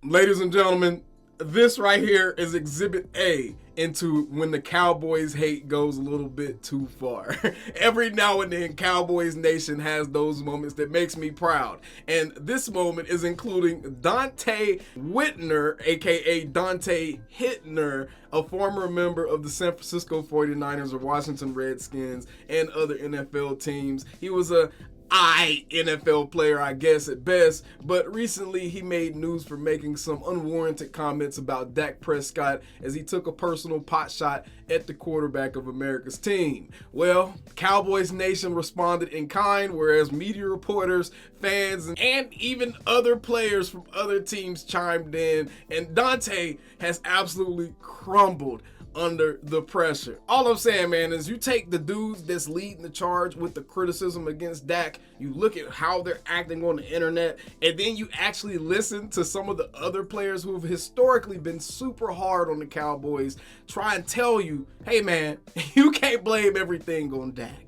Ladies and gentlemen, this right here is Exhibit A into when the Cowboys hate goes a little bit too far. Every now and then, Cowboys Nation has those moments that makes me proud. And this moment is including Dante Whitner, aka Dante Hittner, a former member of the San Francisco 49ers or Washington Redskins and other NFL teams. He was a NFL player, I guess, at best, but recently he made news for making some unwarranted comments about Dak Prescott as he took a personal pot shot at the quarterback of America's team. Well, Cowboys Nation responded in kind, whereas media reporters, fans, and even other players from other teams chimed in, and Dante has absolutely crumbled under the pressure. All I'm saying, man, is you take the dudes that's leading the charge with the criticism against Dak, you look at how they're acting on the internet, and then you actually listen to some of the other players who have historically been super hard on the Cowboys try and tell you, hey man, you can't blame everything on Dak.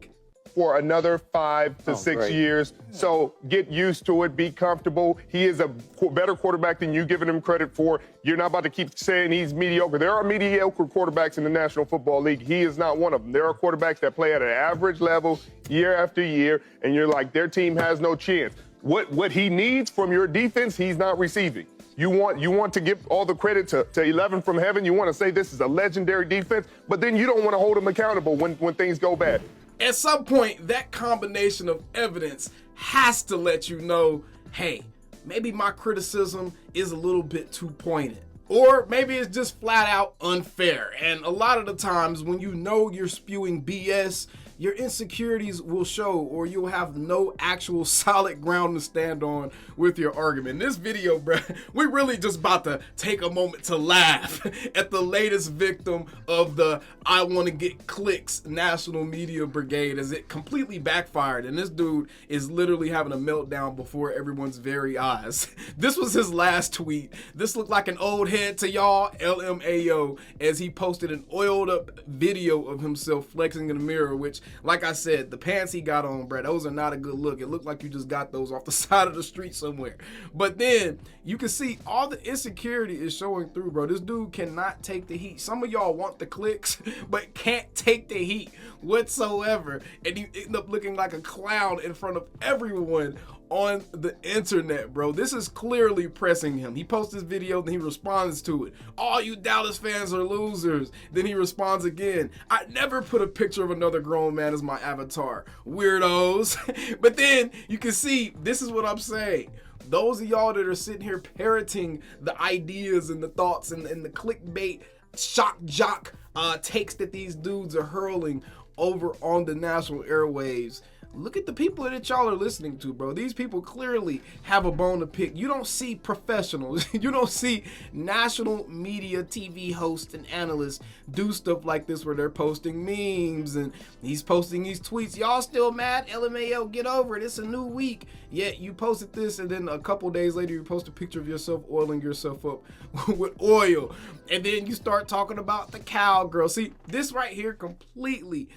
For another 5 to 6 years. So get used to it, be comfortable. He is a better quarterback than you giving him credit for. You're not about to keep saying he's mediocre. There are mediocre quarterbacks in the National Football League. He is not one of them. There are quarterbacks that play at an average level year after year, and you're like, their team has no chance. What he needs from your defense, he's not receiving. You want to give all the credit to 11 from heaven. You want to say this is a legendary defense, but then you don't want to hold him accountable when things go bad. At some point, that combination of evidence has to let you know, hey, maybe my criticism is a little bit too pointed. Or maybe it's just flat out unfair. And a lot of the times when you know you're spewing BS, your insecurities will show, or you'll have no actual solid ground to stand on with your argument. In this video, bro, we're really just about to take a moment to laugh at the latest victim of the I want to get clicks national media brigade as it completely backfired. And this dude is literally having a meltdown before everyone's very eyes. This was his last tweet. This looked like an old head to y'all, LMAO, as he posted an oiled up video of himself flexing in the mirror, which, like I said, the pants he got on, bro, those are not a good look. It looked like you just got those off the side of the street somewhere. But then you can see all the insecurity is showing through, bro. This dude cannot take the heat. Some of y'all want the clicks, but can't take the heat whatsoever. And you end up looking like a clown in front of everyone on the internet, bro. This is clearly pressing him. He posts this video, then he responds to it. All you Dallas fans are losers. Then he responds again. I never put a picture of another grown man as my avatar. Weirdos. But then you can see, this is what I'm saying. Those of y'all that are sitting here parroting the ideas and the thoughts and the clickbait shock jock takes that these dudes are hurling over on the national airwaves. Look at the people that y'all are listening to, bro. These people clearly have a bone to pick. You don't see professionals. You don't see national media TV hosts and analysts do stuff like this where they're posting memes and he's posting these tweets. Y'all still mad? LMAO, get over it. It's a new week. Yet you posted this and then a couple days later you post a picture of yourself oiling yourself up with oil. And then you start talking about the cowgirl. See, this right here completely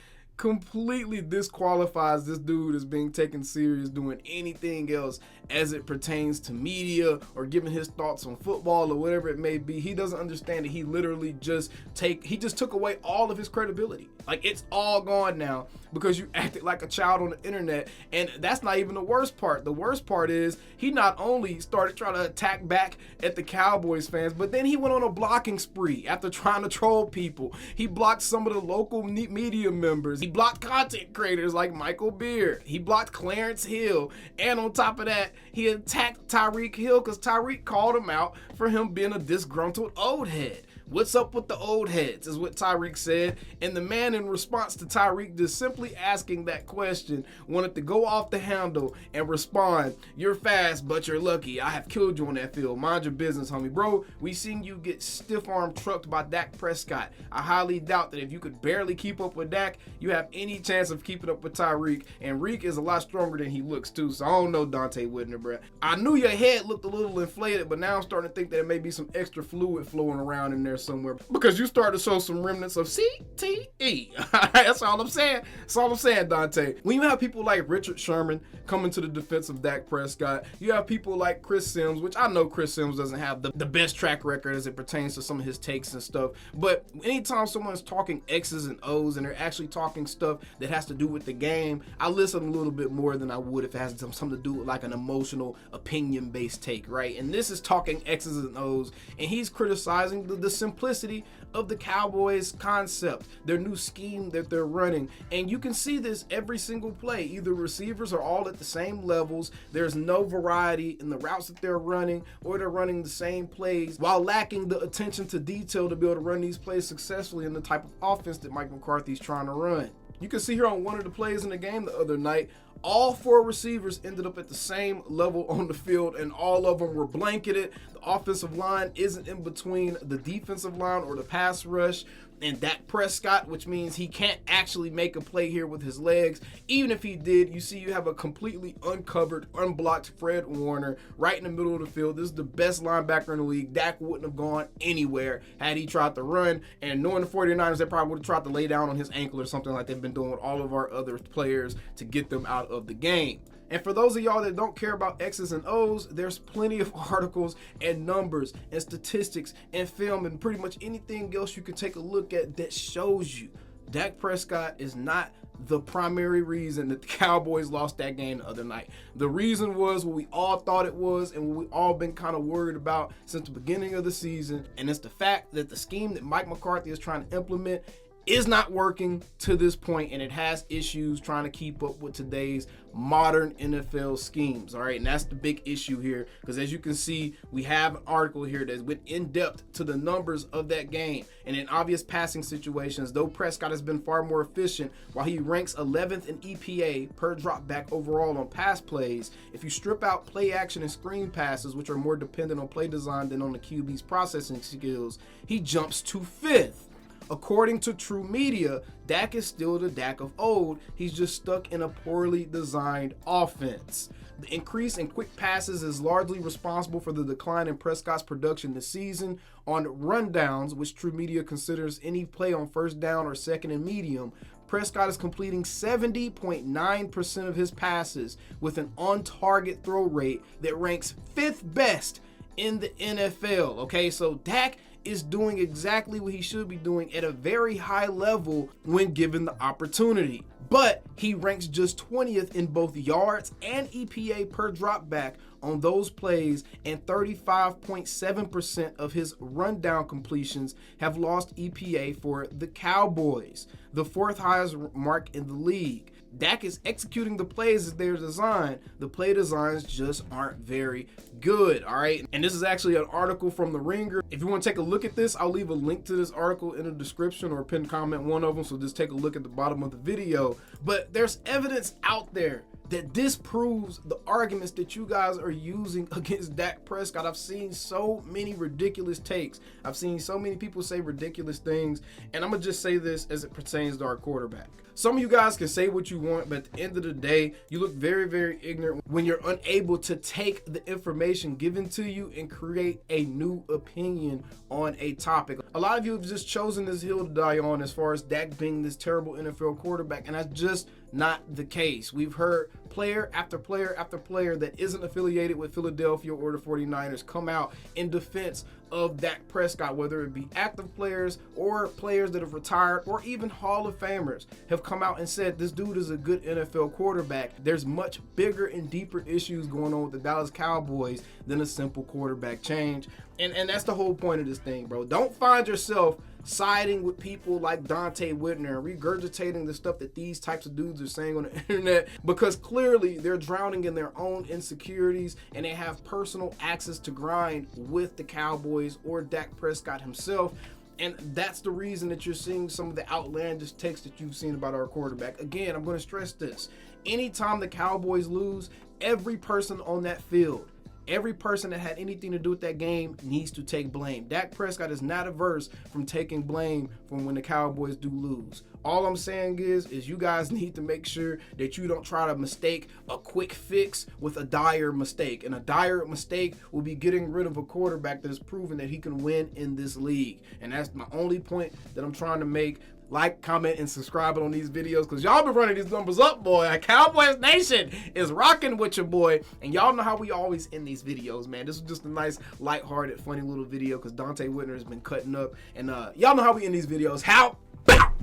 disqualifies this dude as being taken serious doing anything else as it pertains to media or giving his thoughts on football or whatever it may be. He doesn't understand that he literally just took away all of his credibility. Like, it's all gone now because you acted like a child on the internet. And that's not even the worst part. The worst part is he not only started trying to attack back at the Cowboys fans, but then he went on a blocking spree after trying to troll people. He blocked some of the local media members. He blocked content creators like Michael Beard. He blocked Clarence Hill. And on top of that, he attacked Tyreek Hill because Tyreek called him out for him being a disgruntled old head. What's up with the old heads is what Tyreek said. And the man, in response to Tyreek just simply asking that question, wanted to go off the handle and respond, "You're fast, but you're lucky. I have killed you on that field. Mind your business, homie." Bro, we seen you get stiff-arm trucked by Dak Prescott. I highly doubt that if you could barely keep up with Dak, you have any chance of keeping up with Tyreek. And Reek is a lot stronger than he looks too. So I don't know, Dante Whitner, bro. I knew your head looked a little inflated, but now I'm starting to think that there may be some extra fluid flowing around in there somewhere because you start to show some remnants of CTE. That's all I'm saying. That's all I'm saying, Dante. When you have people like Richard Sherman coming to the defense of Dak Prescott, you have people like Chris Sims, which I know Chris Sims doesn't have the best track record as it pertains to some of his takes and stuff. But anytime someone's talking X's and O's and they're actually talking stuff that has to do with the game, I listen a little bit more than I would if it has something to do with like an emotional, opinion-based take, right? And this is talking X's and O's, and he's criticizing the simplicity of the Cowboys concept, their new scheme that they're running. And you can see this every single play. Either receivers are all at the same levels, there's no variety in the routes that they're running, or they're running the same plays while lacking the attention to detail to be able to run these plays successfully in the type of offense that Mike McCarthy's trying to run. You can see here on one of the plays in the game the other night, all 4 receivers ended up at the same level on the field, and all of them were blanketed. The offensive line isn't in between the defensive line or the pass rush and Dak Prescott, which means he can't actually make a play here with his legs. Even if he did, you see you have a completely uncovered, unblocked Fred Warner right in the middle of the field. This is the best linebacker in the league. Dak wouldn't have gone anywhere had he tried to run, and knowing the 49ers, they probably would have tried to lay down on his ankle or something like they've been doing with all of our other players to get them out of the game. And for those of y'all that don't care about X's and O's, there's plenty of articles and numbers and statistics and film and pretty much anything else you can take a look at that shows you Dak Prescott is not the primary reason that the Cowboys lost that game the other night. The reason was what we all thought it was and what we all been kind of worried about since the beginning of the season, and it's the fact that the scheme that Mike McCarthy is trying to implement is not working to this point, and it has issues trying to keep up with today's modern NFL schemes. All right, and that's the big issue here, because as you can see, we have an article here that went in depth to the numbers of that game. And in obvious passing situations, though Prescott has been far more efficient, while he ranks 11th in EPA per drop back overall on pass plays, if you strip out play action and screen passes, which are more dependent on play design than on the QB's processing skills, he jumps to 5th. According to True Media, Dak is still the Dak of old. He's just stuck in a poorly designed offense. The increase in quick passes is largely responsible for the decline in Prescott's production this season. On rundowns, which True Media considers any play on first down or second and medium, Prescott is completing 70.9% of his passes with an on-target throw rate that ranks 5th best in the NFL. Okay, so Dak is doing exactly what he should be doing at a very high level when given the opportunity. But he ranks just 20th in both yards and EPA per drop back on those plays, and 35.7% of his rundown completions have lost EPA for the Cowboys, the 4th highest mark in the league. Dak is executing the plays as they're designed. The play designs just aren't very good, all right? And this is actually an article from The Ringer. If you want to take a look at this, I'll leave a link to this article in the description or pinned comment, one of them, so just take a look at the bottom of the video. But there's evidence out there that disproves the arguments that you guys are using against Dak Prescott. I've seen so many ridiculous takes. I've seen so many people say ridiculous things, and I'm gonna just say this as it pertains to our quarterback. Some of you guys can say what you want, but at the end of the day, you look very, very ignorant when you're unable to take the information given to you and create a new opinion on a topic. A lot of you have just chosen this hill to die on as far as Dak being this terrible NFL quarterback, and that's just not the case. We've heard player after player after player that isn't affiliated with Philadelphia or the 49ers come out in defense of Dak Prescott, whether it be active players or players that have retired or even Hall of Famers have come out and said this dude is a good NFL quarterback. There's much bigger and deeper issues going on with the Dallas Cowboys than a simple quarterback change. And that's the whole point of this thing, bro. Don't find yourself siding with people like Dante Whitner and regurgitating the stuff that these types of dudes are saying on the internet, because clearly they're drowning in their own insecurities and they have personal access to grind with the Cowboys or Dak Prescott himself. And that's the reason that you're seeing some of the outlandish takes that you've seen about our quarterback. Again, I'm going to stress this. Anytime the Cowboys lose, every person on that field Every person that had anything to do with that game needs to take blame. Dak Prescott is not averse from taking blame from when the Cowboys do lose. All I'm saying is you guys need to make sure that you don't try to mistake a quick fix with a dire mistake. And a dire mistake will be getting rid of a quarterback that has proven that he can win in this league. And that's my only point that I'm trying to make. Like, comment, and subscribe on these videos, because y'all been running these numbers up, boy. Cowboys Nation is rocking with your boy. And y'all know how we always end these videos, man. This is just a nice, lighthearted, funny little video, because Dante Whitner has been cutting up. And y'all know how we end these videos. How about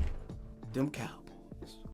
them Cowboys?